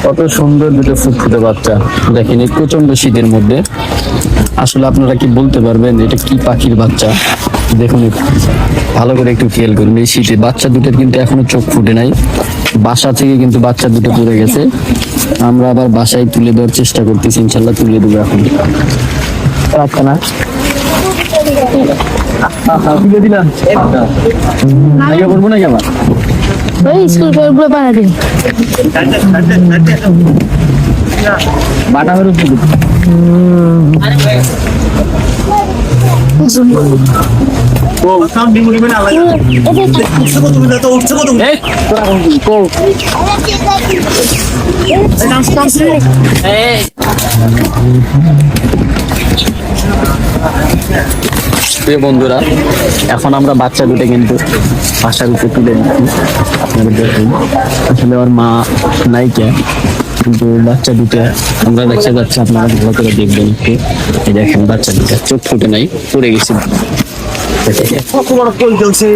কত সুন্দর দুটো ফুটফুটে বাচ্চা। দেখেন এই প্রচন্ড শীতের মধ্যে আসলে আপনারা কি বলতে পারবেন এটা কি পাখির বাচ্চা? দেখুন ভালো করে একটু খেয়াল করুন, এই শীতে বাচ্চা দুটোর কিন্তু এখনো চোখ ফুটে নাই। বাসা থেকে কিন্তু বাচ্চা দুটো পড়ে গেছে, আমরা আবার বাসায় তুলে দেওয়ার চেষ্টা করতেছি, ইনশাল্লাহ তুলে দেবো এখন। না তুলে দিলাম আগে বলবো নাকি আবার ওই স্কুল বইগুলো পাড়া দিন। বাটা হয়ে প্রিয় বন্ধুরা, এখন আমরা বাচ্চা দুটো কিন্তু বাসার উপরে তুলে নিচ্ছি। আপনাদের দেখুন আসলে ওর মা নাইকা, কিন্তু বাচ্চা দুটো আমরা দেখতে যাচ্ছি, আপনারা ভালো করে দেখবেন একটু। এই দেখেন বাচ্চা দুটো চোখ ফুটে নাই, পড়ে গেছে। কত বড় কোল চলছে